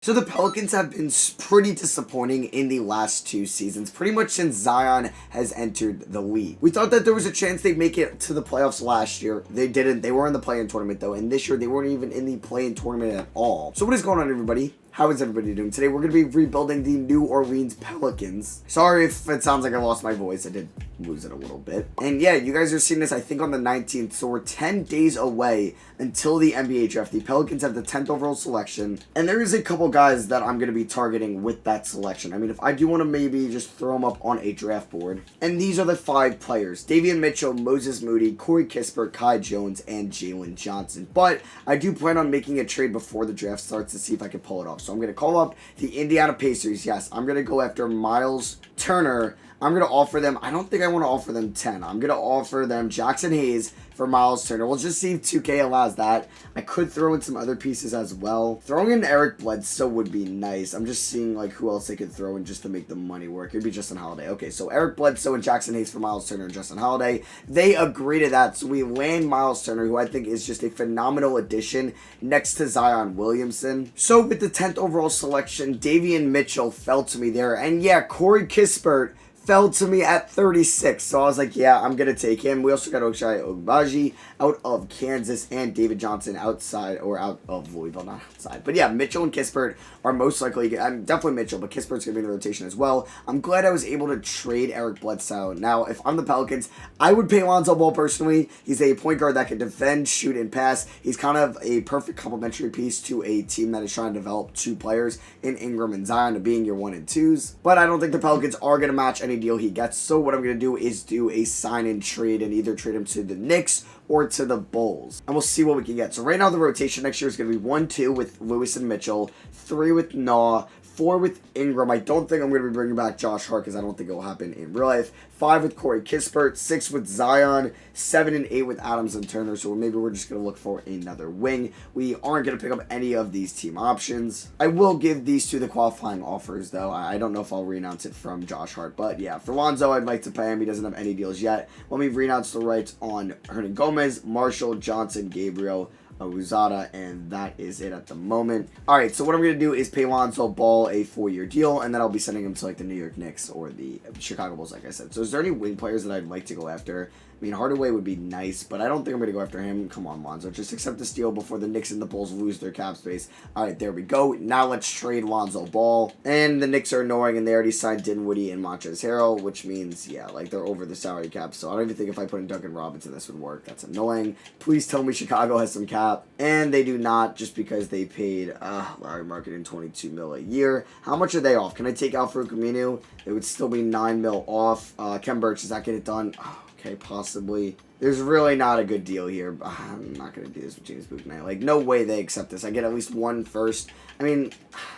So the Pelicans have been pretty disappointing in the last 2 seasons, pretty much since Zion has entered the league. We thought that there was a chance they'd make it to the playoffs last year. They didn't. They were in the play-in tournament, though, and this year they weren't even in the play-in tournament at all. So what is going on, everybody? How is everybody doing? Today we're going to be rebuilding the New Orleans Pelicans. Sorry if it sounds like I lost my voice. I did lose it a little bit. And yeah, you guys are seeing this, I think, on the 19th. So we're 10 days away until the NBA draft. The Pelicans have the 10th overall selection. And there is a couple guys that I'm going to be targeting with that selection. I mean, if I do want to maybe just throw them up on a draft board. And these are the 5 players: Davion Mitchell, Moses Moody, Corey Kispert, Kai Jones, and Jalen Johnson. But I do plan on making a trade before the draft starts to see if I can pull it off. So I'm going to call up the Indiana Pacers. Yes, I'm going to go after Miles Turner. I'm going to offer them, I don't think I want to offer them 10. I'm going to offer them Jackson Hayes for Miles Turner. We'll just see if 2K allows that. I could throw in some other pieces as well. Throwing in Eric Bledsoe would be nice. I'm just seeing like who else they could throw in just to make the money work. It'd be Justin Holiday. Okay, so Eric Bledsoe and Jackson Hayes for Miles Turner and Justin Holiday. They agree to that. So we land Miles Turner, who I think is just a phenomenal addition next to Zion Williamson. So with the 10th overall selection, Davion Mitchell fell to me there. And yeah, Corey Kispert fell to me at 36, so I was like, yeah, I'm going to take him. We also got Ochai Ogbaji out of Kansas and David Johnson out of Louisville, not outside. But yeah, Mitchell and Kispert are most likely, I'm definitely Mitchell, but Kispert's going to be in the rotation as well. I'm glad I was able to trade Eric Bledsoe. Now, if I'm the Pelicans, I would pay Lonzo Ball personally. He's a point guard that can defend, shoot, and pass. He's kind of a perfect complementary piece to a team that is trying to develop 2 players in Ingram and Zion to being your 1 and 2s. But I don't think the Pelicans are going to match any deal he gets. So what I'm going to do is do a sign and trade and either trade him to the Knicks or to the Bulls. And we'll see what we can get. So right now the rotation next year is going to be 1-2 with Lewis and Mitchell, 3 with Naw, 4 with Ingram. I don't think I'm going to be bringing back Josh Hart because I don't think it will happen in real life. 5 with Corey Kispert, 6 with Zion, 7 and 8 with Adams and Turner. So maybe we're just going to look for another wing. We aren't going to pick up any of these team options. I will give these 2 the qualifying offers, though. I don't know if I'll renounce it from Josh Hart. But yeah, for Lonzo, I'd like to pay him. He doesn't have any deals yet. Let me renounce the rights on Hernan Gomez, Marshall, Johnson, Gabriel, Uzada, and that is it at the moment. Alright, so what I'm going to do is pay Lonzo Ball a 4-year deal, and then I'll be sending him to like the New York Knicks or the Chicago Bulls, like I said. So is there any wing players that I'd like to go after? I mean, Hardaway would be nice, but I don't think I'm going to go after him. Come on, Lonzo. Just accept the steal before the Knicks and the Bulls lose their cap space. All right, there we go. Now let's trade Lonzo Ball. And the Knicks are annoying, and they already signed Dinwiddie and Montrezl Harrell, which means, yeah, like they're over the salary cap. So I don't even think if I put in Duncan Robinson, this would work. That's annoying. Please tell me Chicago has some cap. And they do not, just because they paid Larry Marketing $22 million a year. How much are they off? Can I take Al-Farouq Aminu? It would still be $9 million off. Ken Burch, does that get it done? Okay, possibly. There's really not a good deal here. I'm not going to do this with James Bouknight. Like, no way they accept this. I get at least 1 first. I mean,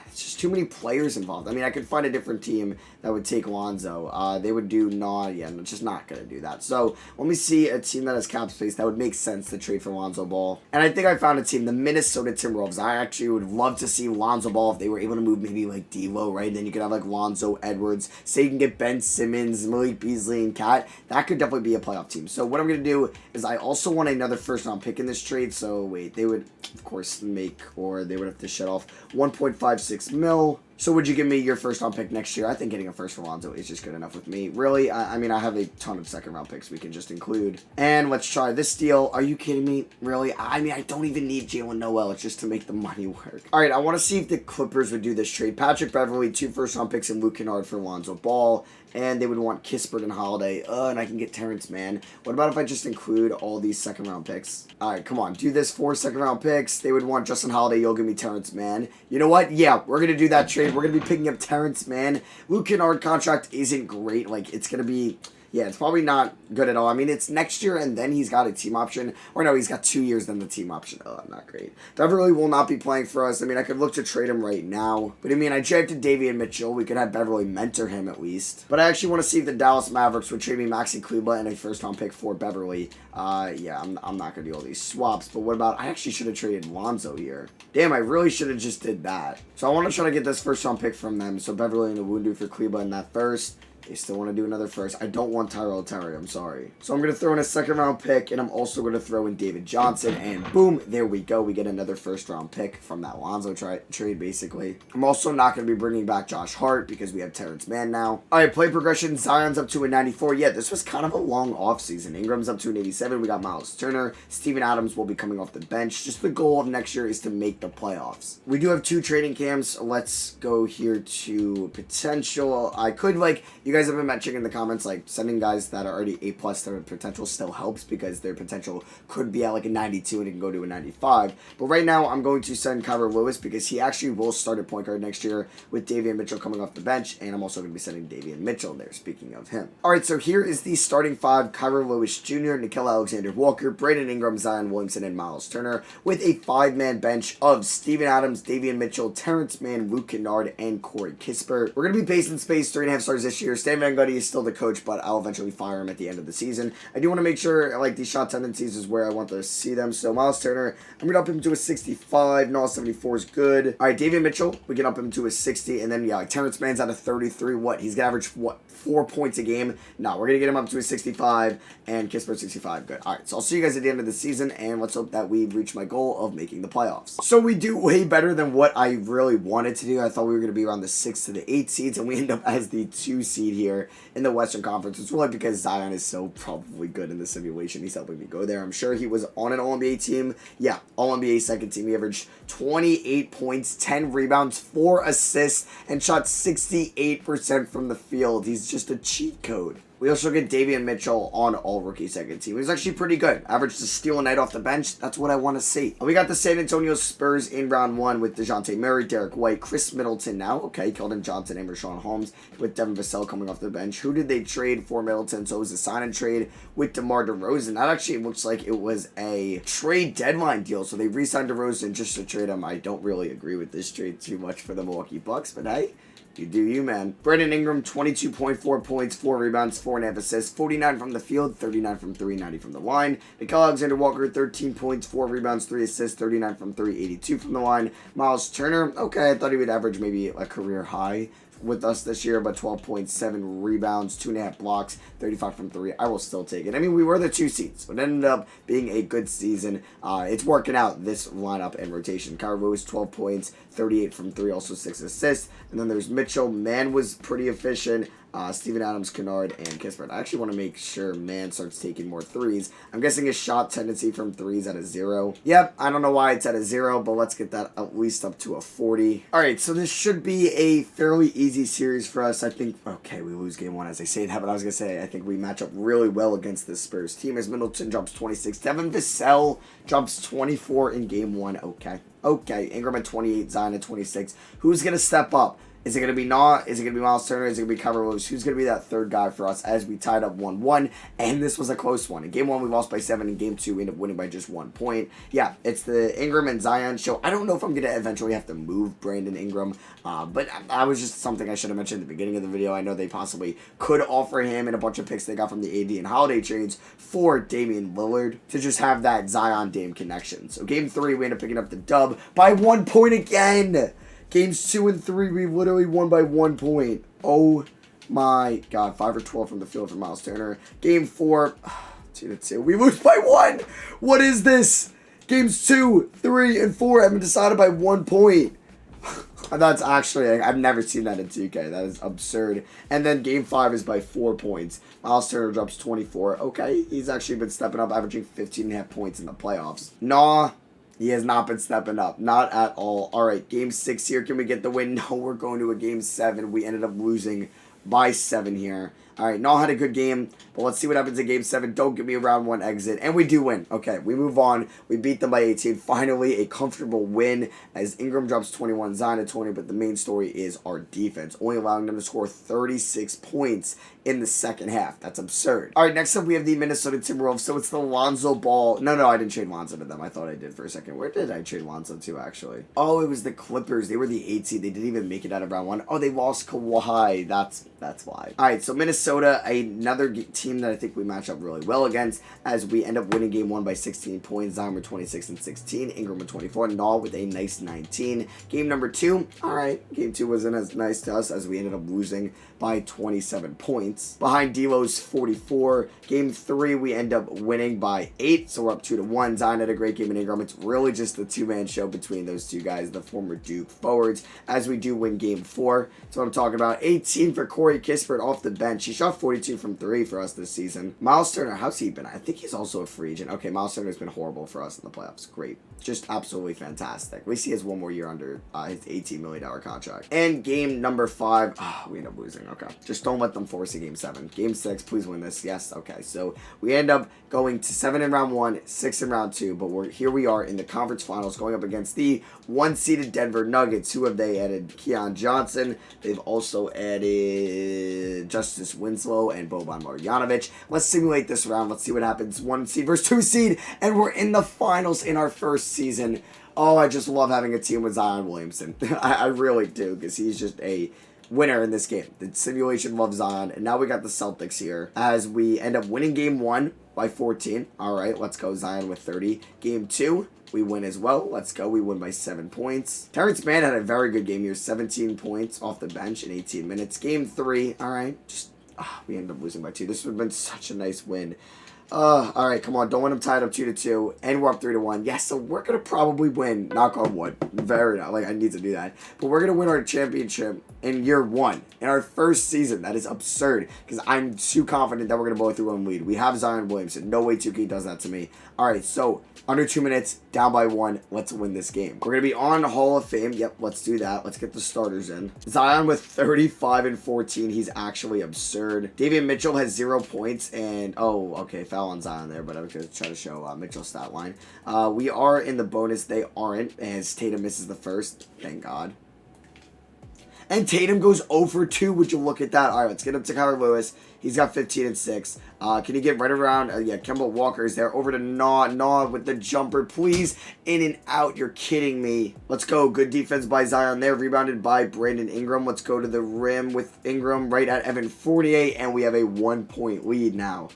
it's just too many players involved. I mean, I could find a different team that would take Lonzo. They would do yeah, I'm just not going to do that. So, let me see a team that has cap space that would make sense to trade for Lonzo Ball. And I think I found a team, the Minnesota Timberwolves. I actually would love to see Lonzo Ball if they were able to move maybe like D'Lo, right? Then you could have like Lonzo Edwards. Say you can get Ben Simmons, Malik Beasley, and Cat. That could definitely be a playoff team. So, what I'm going to do is I also want another first-round pick in this trade. So, wait, they would, of course, they would have to shut off 1.56 mil. So would you give me your first-round pick next year? I think getting a first for Lonzo is just good enough with me. Really, I mean, I have a ton of second-round picks we can just include. And let's try this deal. Are you kidding me? Really? I mean, I don't even need Jalen Noel. It's just to make the money work. All right, I want to see if the Clippers would do this trade. Patrick Beverley, 2 first-round picks, and Luke Kennard for Lonzo Ball. And they would want Kispert and Holiday. And I can get Terance Mann. What about if I just include all these second-round picks? All right, come on. Do this 4 second-round picks. They would want Justin Holiday. You'll give me Terance Mann. You know what? Yeah, we're going to do that trade. We're going to be picking up Terance Mann. Luke Kennard contract isn't great. Like, it's going to be... Yeah, it's probably not good at all. I mean, it's next year, and then he's got a team option. Or no, he's got 2 years, then the team option. Oh, not great. Beverly will not be playing for us. I mean, I could look to trade him right now. But, I mean, I drafted Davion Mitchell. We could have Beverly mentor him at least. But I actually want to see if the Dallas Mavericks would trade me Maxi Kleba and a first-round pick for Beverly. Yeah, I'm not going to do all these swaps. But what about... I actually should have traded Lonzo here. Damn, I really should have just did that. So I want to try to get this first-round pick from them. So Beverly and Awundu for Kleba in that first. They still want to do another first. I don't want Tyrell Terry. I'm sorry. So I'm going to throw in a second-round pick, and I'm also going to throw in David Johnson, and boom, there we go. We get another first-round pick from that Lonzo trade, basically. I'm also not going to be bringing back Josh Hart because we have Terance Mann now. All right, play progression. Zion's up to a 94. Yeah, this was kind of a long offseason. Ingram's up to an 87. We got Miles Turner. Steven Adams will be coming off the bench. Just the goal of next year is to make the playoffs. We do have 2 training camps. Let's go here to potential. I could, you guys have been mentioning in the comments, sending guys that are already A+ their potential still helps because their potential could be at a 92 and it can go to a 95. But right now, I'm going to send Kyra Lewis because he actually will start at point guard next year with Davion Mitchell coming off the bench, and I'm also going to be sending Davion Mitchell there, speaking of him. All right, so here is the starting 5. Kyra Lewis Jr., Nickeil Alexander-Walker, Brandon Ingram, Zion Williamson, and Miles Turner with a 5-man bench of Steven Adams, Davion Mitchell, Terance Mann, Luke Kennard, and Corey Kispert. We're going to be based in space 3.5 stars this year. Stan Van Gundy is still the coach, but I'll eventually fire him at the end of the season. I do want to make sure, these shot tendencies is where I want to see them. So Miles Turner, I'm going to up him to a 65. No, 74 is good. All right, Davion Mitchell, we can up him to a 60. And then, Terance Mann's at a 33. What? He's going to average, 4 points a game? No, we're going to get him up to a 65. And Kispert 65. Good. All right, so I'll see you guys at the end of the season. And let's hope that we reach my goal of making the playoffs. So we do way better than what I really wanted to do. I thought we were going to be around the 6 to the 8 seeds. And we end up as the 2 seed here in the Western Conference. It's really because Zion is so probably good in the simulation. He's helping me go there. I'm sure he was on an All-NBA team. Yeah, All-NBA second team. He averaged 28 points, 10 rebounds, 4 assists, and shot 68% from the field. He's just a cheat code. We also get Davion Mitchell on all-rookie second team. He was actually pretty good. Averaged a steal a night off the bench. That's what I want to see. We got the San Antonio Spurs in round 1 with DeJounte Murray, Derek White, Chris Middleton now. Okay, Keldon Johnson and Rashawn Holmes with Devin Vassell coming off the bench. Who did they trade for Middleton? So it was a sign-and trade with DeMar DeRozan. That actually looks like it was a trade deadline deal. So they re-signed DeRozan just to trade him. I don't really agree with this trade too much for the Milwaukee Bucks, but hey, you do you, man. Brandon Ingram, 22.4 points, 4 rebounds, 4.5 assists, 49 from the field, 39 from 3, 90 from the line. Nickeil Alexander-Walker, 13 points, 4 rebounds, 3 assists, 39 from 3, 82 from the line. Miles Turner, okay, I thought he would average maybe a career high with us this year, but 12.7 rebounds, 2.5 blocks, 35 from 3. I will still take it. I mean, we were the 2 seeds, but it ended up being a good season. It's working out, this lineup and rotation. Kyra Lewis, 12 points, 38 from 3, also 6 assists. And then there's Mitchell. Mann was pretty efficient. Steven Adams, Kennard, and Kispert. I actually want to make sure Mann starts taking more threes. I'm guessing his shot tendency from threes at a 0. Yep, I don't know why it's at a 0, but let's get that at least up to a 40. All right, so this should be a fairly easy series for us. I think, okay, we lose game 1 as I say that, but I was going to say, I think we match up really well against this Spurs team as Middleton drops 26. Devin Vassell drops 24 in game 1. Okay, Ingram at 28, Zion at 26. Who's going to step up? Is it going to be Nah? Is it going to be Miles Turner? Is it going to be Kyra Lewis? Who's going to be that third guy for us as we tied up 1-1? And this was a close one. In game 1, we lost by 7. In game 2, we ended up winning by just 1 point. Yeah, it's the Ingram and Zion show. I don't know if I'm going to eventually have to move Brandon Ingram, but that was just something I should have mentioned at the beginning of the video. I know they possibly could offer him and a bunch of picks they got from the AD and Holiday trades for Damian Lillard to just have that Zion-Dame connection. So game 3, we end up picking up the dub by 1 point again. Games 2 and 3, we literally won by 1 point. Oh my God. 5 or 12 from the field for Miles Turner. Game 4, 2-2. We lose by 1. What is this? Games 2, 3, and 4 have been decided by 1 point. That's actually, I've never seen that in 2K. That is absurd. And then game 5 is by 4 points. Miles Turner drops 24. Okay, he's actually been stepping up, averaging 15.5 points in the playoffs. Nah. He has not been stepping up. Not at all. All right, game 6 here. Can we get the win? No, we're going to a game 7. We ended up losing by 7 here. All right, Null had a good game, but let's see what happens in Game 7. Don't give me a round 1 exit. And we do win. Okay, we move on. We beat them by 18. Finally, a comfortable win as Ingram drops 21, Zion at 20, but the main story is our defense, only allowing them to score 36 points in the second half. That's absurd. All right, next up we have the Minnesota Timberwolves. So it's the Lonzo Ball. No, I didn't trade Lonzo to them. I thought I did for a second. Where did I trade Lonzo to, actually? Oh, it was the Clippers. They were the 8 seed. They didn't even make it out of round 1. Oh, they lost Kawhi. That's why. All right, so Minnesota Minnesota, another team that I think we match up really well against, as we end up winning game 1 by 16 points. Zion with 26 and 16, Ingram with 24, and Nall with a nice 19. Game number 2, all right, game 2 wasn't as nice to us as we ended up losing by 27 points. Behind D'Lo's 44. Game 3, we end up winning by 8, so we're up 2-1. Zion had a great game in Ingram. It's really just the two-man show between those two guys, the former Duke forwards, as we do win game 4. That's what I'm talking about. 18 for Corey Kispert off the bench. He shot 42 from 3 for us this season. Miles Turner, how's he been? I think he's also a free agent. Okay, Miles Turner's been horrible for us in the playoffs. Great. Just absolutely fantastic. At least he has one more year under his $18 million contract. And game number 5, we end up losing. Okay. Just don't let them force a game 7. Game 6, please win this. Yes, okay. So we end up going to 7 in round 1, 6 in round 2, but here we are in the conference finals going up against the 1-seeded Denver Nuggets. Who have they added? Keon Johnson. They've also added Justice Winslow and Boban Marjanovic. Let's simulate this round. Let's see what happens. 1 seed versus 2 seed, and we're in the finals in our first season. Oh, I just love having a team with Zion Williamson. I really do, because he's just a winner in this game. The simulation loves Zion, and now we got the Celtics here as we end up winning game 1 by 14. All right, let's go. Zion with 30. Game 2, we win as well. Let's go. We win by 7 points. Terance Mann had a very good game here. 17 points off the bench in 18 minutes. Game 3, all right, we ended up losing by 2. This would have been such a nice win. All right, come on. Don't want them tied up 2-2, and we're up 3-1. Yes, so we're going to probably win. Knock on wood. Very not. Like, I need to do that. But we're going to win our championship in year 1, in our first season. That is absurd, because I'm too confident that we're going to blow through one lead. We have Zion Williamson. No way 2K does that to me. All right, so under 2 minutes, down by 1. Let's win this game. We're going to be on Hall of Fame. Yep, let's do that. Let's get the starters in. Zion with 35 and 14. He's actually absurd. Davion Mitchell has 0 points, and, oh, okay, foul on Zion there, but I'm going to try to show Mitchell's stat line. We are in the bonus. They aren't, as Tatum misses the first. Thank God. And Tatum goes 0 for 2. Would you look at that? All right, let's get up to Kyle Lewis. He's got 15 and 6. Can you get right around? Yeah, Kemba Walker's there. Over to Naw with the jumper. Please, in and out. You're kidding me. Let's go. Good defense by Zion there. Rebounded by Brandon Ingram. Let's go to the rim with Ingram right at Evan 48. And we have a 1-point lead now.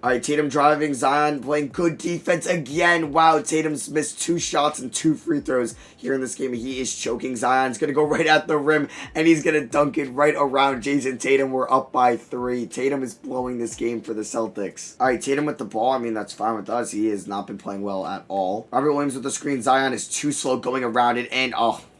All right, Tatum driving, Zion playing good defense again. Wow, Tatum's missed 2 shots and 2 free throws here in this game. He is choking. Zion's going to go right at the rim, and he's going to dunk it right around Jason Tatum. We're up by 3. Tatum is blowing this game for the Celtics. All right, Tatum with the ball. I mean, that's fine with us. He has not been playing well at all. Robert Williams with the screen. Zion is too slow going around it, and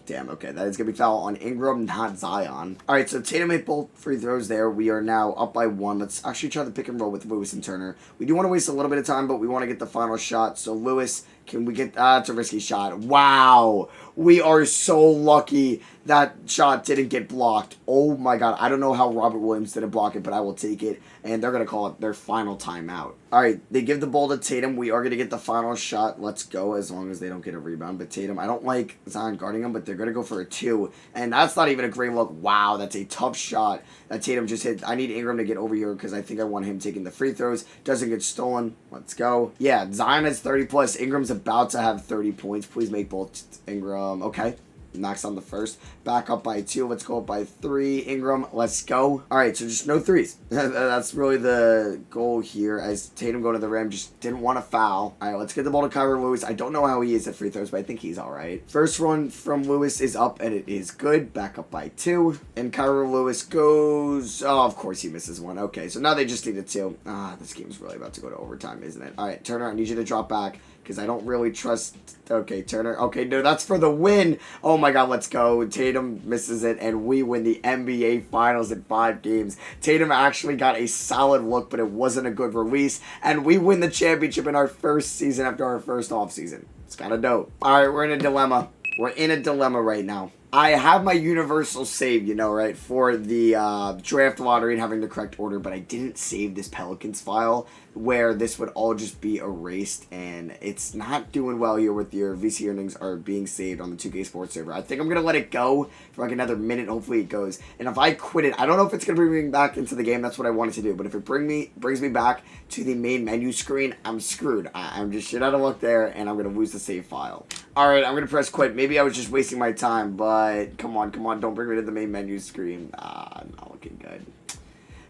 damn, okay, that is going to be foul on Ingram, not Zion. All right, so Tatum made both free throws there. We are now up by 1. Let's actually try the pick and roll with Lewis and Turner. We do want to waste a little bit of time, but we want to get the final shot. So Lewis, can we get, it's a risky shot. Wow, we are so lucky that shot didn't get blocked. Oh my God, I don't know how Robert Williams didn't block it, but I will take it. And they're going to call it their final timeout. All right, they give the ball to Tatum. We are going to get the final shot. Let's go, as long as they don't get a rebound. But Tatum, I don't like Zion guarding him, but they're going to go for a 2. And that's not even a great look. Wow, that's a tough shot that Tatum just hit. I need Ingram to get over here because I think I want him taking the free throws. Doesn't get stolen. Let's go. Yeah, Zion has 30 plus. Ingram's about to have 30 points. Please make both Ingram. Okay. Knocks on the first. Back up by 2. Let's go up by 3. Ingram, let's go. All right, so just no threes. That's really the goal here, as Tatum going to the rim. Just didn't want to foul. All right, let's get the ball to Kyra Lewis. I don't know how he is at free throws, but I think he's all right. First run from Lewis is up, and it is good. Back up by 2. And Kyra Lewis goes... Oh, of course he misses one. Okay, so now they just need a 2. This game's really about to go to overtime, isn't it? All right, Turner, I need you to drop back, because I don't really trust... Okay, Turner. Okay, no, that's for the win. Oh my God, let's go. Tatum misses it, and we win the NBA Finals in 5 games. Tatum actually got a solid look, but it wasn't a good release, and we win the championship in our first season after our first offseason. It's kind of dope. All right, we're in a dilemma. We're in a dilemma right now. I have my universal save, you know, right, for the draft lottery and having the correct order, but I didn't save this Pelicans file where this would all just be erased, and it's not doing well here with your VC earnings are being saved on the 2K Sports server. I think I'm going to let it go for like another minute. Hopefully it goes. And if I quit it, I don't know if it's going to bring me back into the game. That's what I wanted to do. But if it brings me back to the main menu screen, I'm screwed. I'm just shit out of luck there, and I'm going to lose the save file. All right, I'm going to press quit. Maybe I was just wasting my time, but come on. Don't bring me to the main menu screen. Not looking good.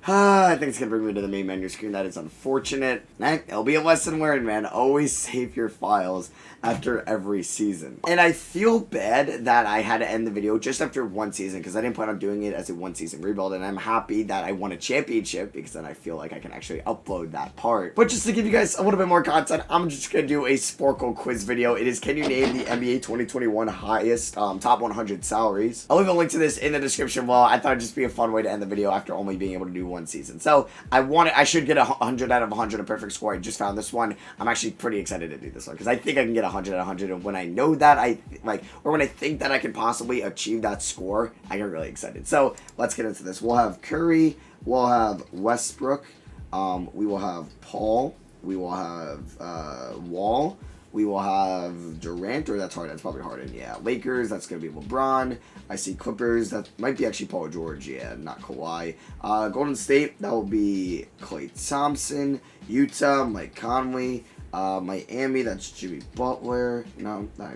I think it's going to bring me to the main menu screen. That is unfortunate. It'll be a lesson learned, man. Always save your files after every season. And I feel bad that I had to end the video just after one season because I didn't plan on doing it as a one-season rebuild. And I'm happy that I won a championship because then I feel like I can actually upload that part. But just to give you guys a little bit more content, I'm just going to do a Sporkle quiz video. It is, can you name the NBA 2021 highest top 100 salaries? I'll leave a link to this in the description below. I thought it'd just be a fun way to end the video after only being able to do one season. So I should get 100 out of 100, a perfect score. I just found this one. I'm actually pretty excited to do this one because I think I can get 100 out of 100. And when I know that or when I think that I can possibly achieve that score, I get really excited. So let's get into this. We'll have Curry. We'll have Westbrook. We will have Paul. We will have Wall. We will have Durant, or that's hard. That's probably Harden. Yeah, Lakers. That's gonna be LeBron. I see Clippers. That might be actually Paul George. Yeah, not Kawhi. Golden State. That will be Klay Thompson. Utah. Mike Conley. Miami. That's Jimmy Butler. No, I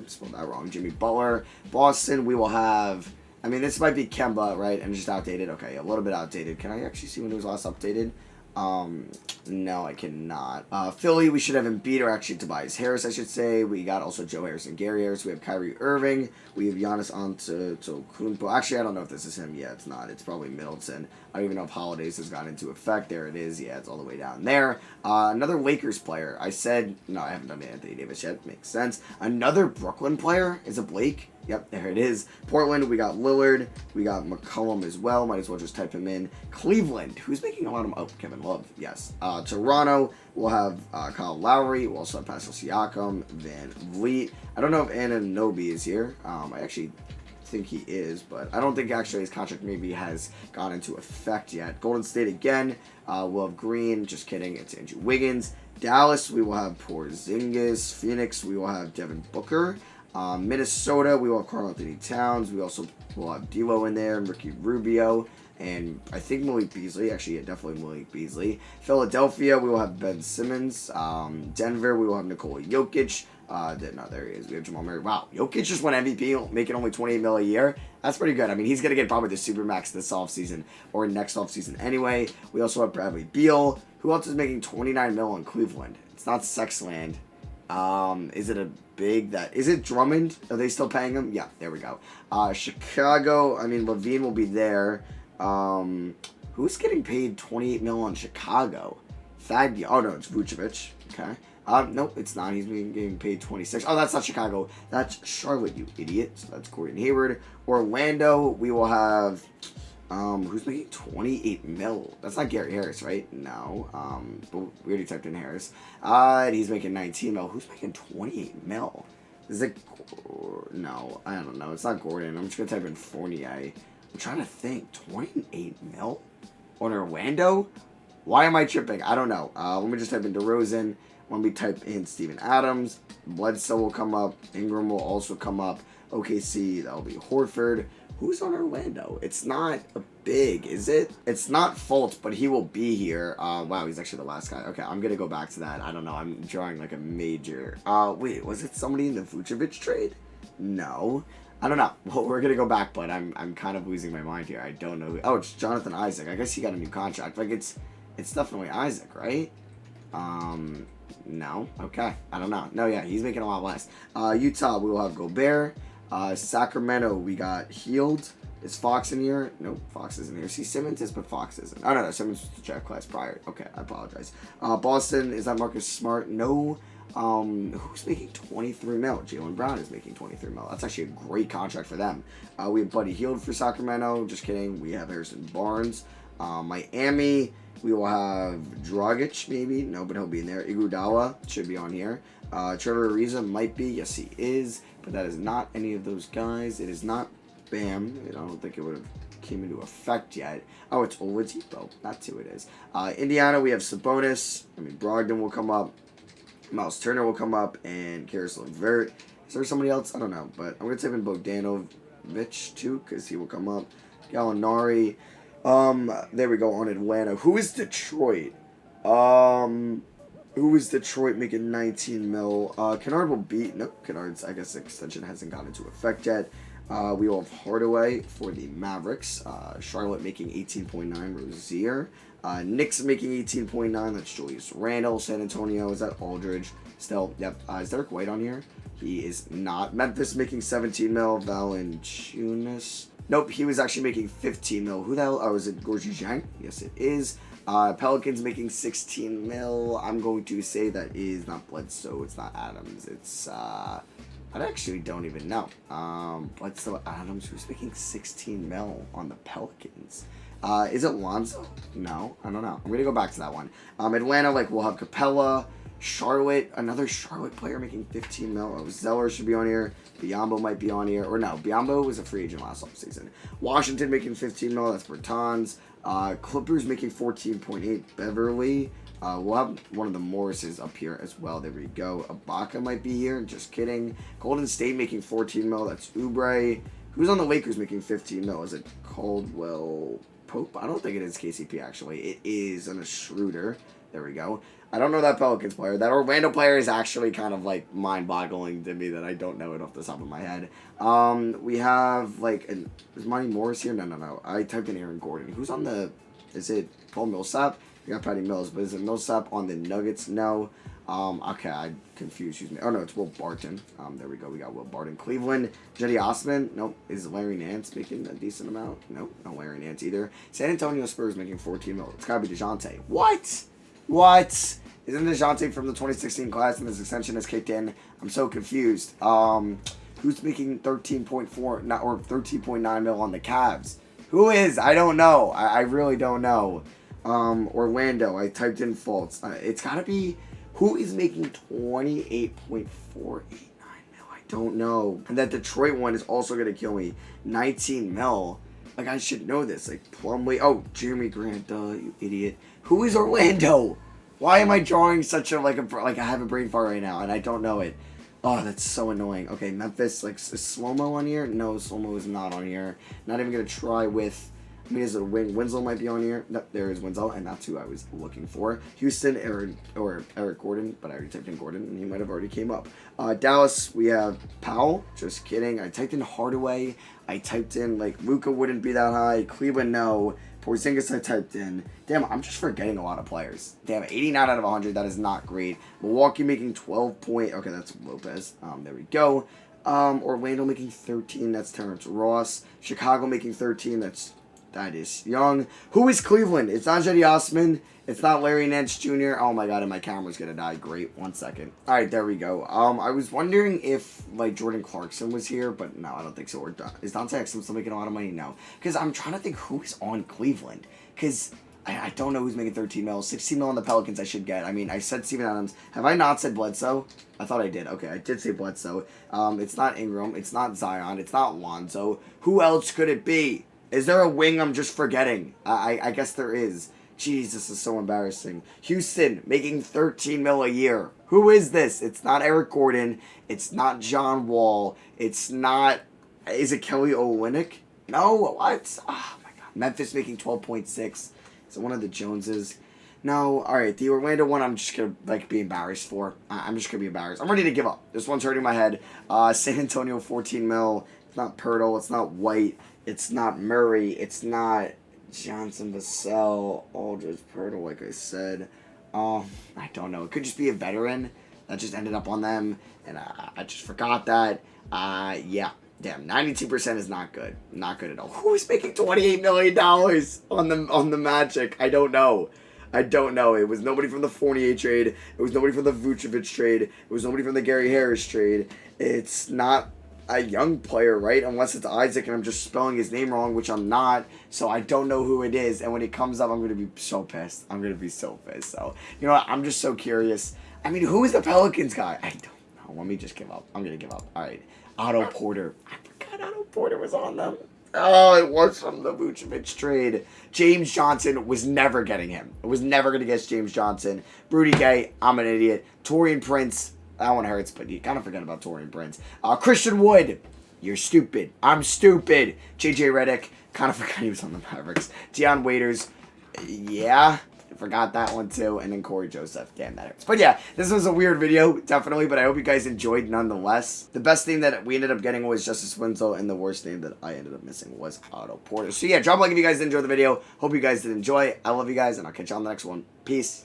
spelled that wrong. Jimmy Butler. Boston. We will have. I mean, this might be Kemba, right? And just outdated. Okay, a little bit outdated. Can I actually see when it was last updated? No, I cannot. Philly, we should have Embiid, or actually Tobias Harris, I should say. We got also Joe Harris and Gary Harris. We have Kyrie Irving. We have Giannis Antetokounmpo. Actually, I don't know if this is him. Yeah, it's not. It's probably Middleton. I don't even know if Holidays has gone into effect. There it is. Yeah, it's all the way down there. Another Lakers player. I said, no, I haven't done Anthony Davis yet. Makes sense. Another Brooklyn player. Is it Blake? Yep, there it is. Portland, we got Lillard. We got McCollum as well. Might as well just type him in. Cleveland, who's making a lot of... Oh, Kevin Love, yes. Toronto, we'll have Kyle Lowry. We'll also have Pascal Siakam, Van Vliet. I don't know if Anunoby is here. I actually think he is, but I don't think actually his contract maybe has gone into effect yet. Golden State again. We'll have Green. Just kidding. It's Andrew Wiggins. Dallas, we will have Porzingis. Phoenix, we will have Devin Booker. Minnesota, we will have Karl Anthony Towns. We also will have D'Lo in there, and Ricky Rubio, and I think Malik Beasley. Actually, yeah, definitely Malik Beasley. Philadelphia, we will have Ben Simmons. Denver, we will have Nikola Jokic. There he is. We have Jamal Murray. Wow, Jokic just won MVP, making only $28 million a year. That's pretty good. I mean, he's going to get probably the Supermax this offseason or next offseason anyway. We also have Bradley Beal. Who else is making $29 million in Cleveland? It's not Sexland. Is it a big that... Is it Drummond? Are they still paying him? Yeah, there we go. Chicago, I mean, Levine will be there. Who's getting paid $28 million in Chicago? Oh, no, it's Vucevic. Okay. Nope, it's not. He's getting paid 26. Oh, that's not Chicago. That's Charlotte, you idiot. So that's Gordon Hayward. Orlando, we will have... who's making 28 mil? That's not Gary Harris, right? No. But we already typed in Harris. He's making 19 mil. Who's making 28 mil? Is it... No, I don't know. It's not Gordon. I'm just going to type in Fournier. I'm trying to think. 28 mil? On Orlando? Why am I tripping? I don't know. Let me just type in DeRozan. When we type in Steven Adams, Bledsoe will come up. Ingram will also come up. OKC, that'll be Horford. Who's on Orlando? It's not a big, is it? It's not Fultz, but he will be here. Wow, he's actually the last guy. Okay, I'm going to go back to that. I don't know. I'm drawing like a major... wait, was it somebody in the Vucevic trade? No. I don't know. Well, we're going to go back, but I'm kind of losing my mind here. I don't know. Oh, it's Jonathan Isaac. I guess he got a new contract. Like, it's definitely Isaac, right? No. Okay. I don't know. No, yeah, he's making a lot less. Utah, we will have Gobert. Sacramento, we got Healed. Is Fox in here? Nope, Fox isn't here. See, Simmons is, but Fox isn't. Oh, no, Simmons was the draft class prior. Okay, I apologize. Boston, is that Marcus Smart? No. Who's making 23 mil? Jaylen Brown is making 23 mil. That's actually a great contract for them. We have Buddy Hield for Sacramento. Just kidding. We have Harrison Barnes. Miami, we will have Dragic, maybe. No, but he'll be in there. Iguodala should be on here. Trevor Ariza might be. Yes, he is. But that is not any of those guys. It is not Bam. I don't think it would have came into effect yet. Oh, it's Oladipo. That's who it is. Indiana, we have Sabonis. I mean, Brogdon will come up. Miles Turner will come up. And Karis LeVert. Is there somebody else? I don't know. But I'm going to type in Bogdanovic, too, because he will come up. Gallinari. There we go on Atlanta. Who is Detroit? Who is Detroit making 19 mil? Kennard will be... Nope, Kennard's, I guess, extension hasn't gone into effect yet. We will have Hardaway for the Mavericks. Charlotte making 18.9. Rozier. Knicks making 18.9. That's Julius Randle. San Antonio, is that Aldridge? Still, yep. Is Derek White on here? He is not. Memphis making 17 mil. Valanciunas. Nope, he was actually making 15 mil. Who the hell? Oh, is it Gorgie Zhang? Yes, it is. Pelicans making 16 mil. I'm going to say that is not Bledsoe. It's not Adams. It's, I actually don't even know. Bledsoe Adams, who's making 16 mil on the Pelicans. Is it Lonzo? No, I don't know. I'm going to go back to that one. Atlanta, we'll have Capella. Charlotte, another Charlotte player making 15 mil. Oh, Zeller should be on here. Biyombo might be on here. Or no, Biyombo was a free agent last offseason. Washington making 15 mil. That's Bertans. Clippers making 14.8. Beverly. We'll have one of the Morrises up here as well. There we go. Ibaka might be here. Just kidding. Golden State making 14 mil. That's Oubre. Who's on the Lakers making 15 mil? Is it Caldwell Pope? I don't think it is KCP, actually. It is a Schroeder. There we go. I don't know that Pelicans player. That Orlando player is actually kind of mind-boggling to me that I don't know it off the top of my head. We have is Monty Morris here? No. I typed in Aaron Gordon. Who's on the? Is it Paul Millsap? We got Patty Mills, but is it Millsap on the Nuggets? No. Okay, I'm confused. Excuse me. Oh no, it's Will Barton. There we go. We got Will Barton. Cleveland. Jetty Osman. Nope. Is Larry Nance making a decent amount? Nope. No Larry Nance either. San Antonio Spurs making 14 mil. It's gotta be DeJounte. What? Isn't DeJounte from the 2016 class and his extension has kicked in? I'm so confused. Who's making 13.4 or 13.9 mil on the Cavs? Who is? I don't know. I really don't know. Orlando. I typed in faults. It's got to be... Who is making 28.489 mil? I don't know. And that Detroit one is also going to kill me. 19 mil. I should know this. Plumlee. Oh, Jeremy Grant. You idiot. Who is Orlando? Why am I drawing such a, I have a brain fart right now, and I don't know it. Oh, that's so annoying. Okay, Memphis, is Slow-Mo on here? No, Slow-Mo is not on here. Not even going to try with... is it a wing? Winslow might be on here. No, there is Winslow, and that's who I was looking for. Houston, Eric Gordon, but I already typed in Gordon, and he might have already came up. Dallas, we have Powell. Just kidding. I typed in Hardaway. I typed in, Luka wouldn't be that high. Cleveland, no. Porzingis, I typed in. Damn, I'm just forgetting a lot of players. Damn, 89 out of 100. That is not great. Milwaukee making 12 point. Okay, that's Lopez. There we go. Orlando making 13. That's Terance Ross. Chicago making 13. That is Young. Who is Cleveland? It's not Jetty Osman. It's not Larry Nance Jr. Oh my god, and my camera's gonna die. Great. 1 second. Alright, there we go. I was wondering if, Jordan Clarkson was here, but no, I don't think so. Or is Dante Exum still making a lot of money? No. Because I'm trying to think who is on Cleveland. Because I don't know who's making 13 mil. 16 mil on the Pelicans I should get. I said Steven Adams. Have I not said Bledsoe? I thought I did. Okay, I did say Bledsoe. It's not Ingram. It's not Zion. It's not Lonzo. Who else could it be? Is there a wing I'm just forgetting? I guess there is. Jeez, this is so embarrassing. Houston, making 13 mil a year. Who is this? It's not Eric Gordon. It's not John Wall. It's not... Is it Kelly Olynyk? No, what? Oh, my God. Memphis making 12.6. Is it one of the Joneses? No, alright, the Orlando one I'm just going to, be embarrassed for. I'm just going to be embarrassed. I'm ready to give up. This one's hurting my head. San Antonio, 14 mil. It's not Pirtle. It's not White. It's not Murray. It's not Johnson, Vassell, Aldridge, Pirtle, like I said. I don't know. It could just be a veteran that just ended up on them, and I just forgot that. Yeah. Damn, 92% is not good. Not good at all. Who is making $28 million on the Magic? I don't know. It was nobody from the Fournier trade. It was nobody from the Vucevic trade. It was nobody from the Gary Harris trade. It's not a young player, right? Unless it's Isaac and I'm just spelling his name wrong, which I'm not. So I don't know who it is. And when it comes up, I'm going to be so pissed. So, you know what? I'm just so curious. Who is the Pelicans guy? I don't know. Let me just give up. I'm going to give up. All right. Otto Porter. I forgot Otto Porter was on them. Oh, it was from the Vucevic trade. James Johnson was never getting him. I was never going to get James Johnson. Rudy Gay, I'm an idiot. Torian Prince, that one hurts, but you kind of forget about Torian Prince. Christian Wood, you're stupid. I'm stupid. JJ Redick, kind of forgot he was on the Mavericks. Deion Waiters, yeah. Forgot that one too. And then Corey Joseph. Damn, that hurts. But yeah, this was a weird video, definitely, but I hope you guys enjoyed nonetheless. The best thing that we ended up getting was Justice Winslow, and the worst thing that I ended up missing was Otto Porter. So yeah, drop a like if you guys enjoyed the video. Hope you guys did enjoy. I love you guys, and I'll catch you on the next one. Peace.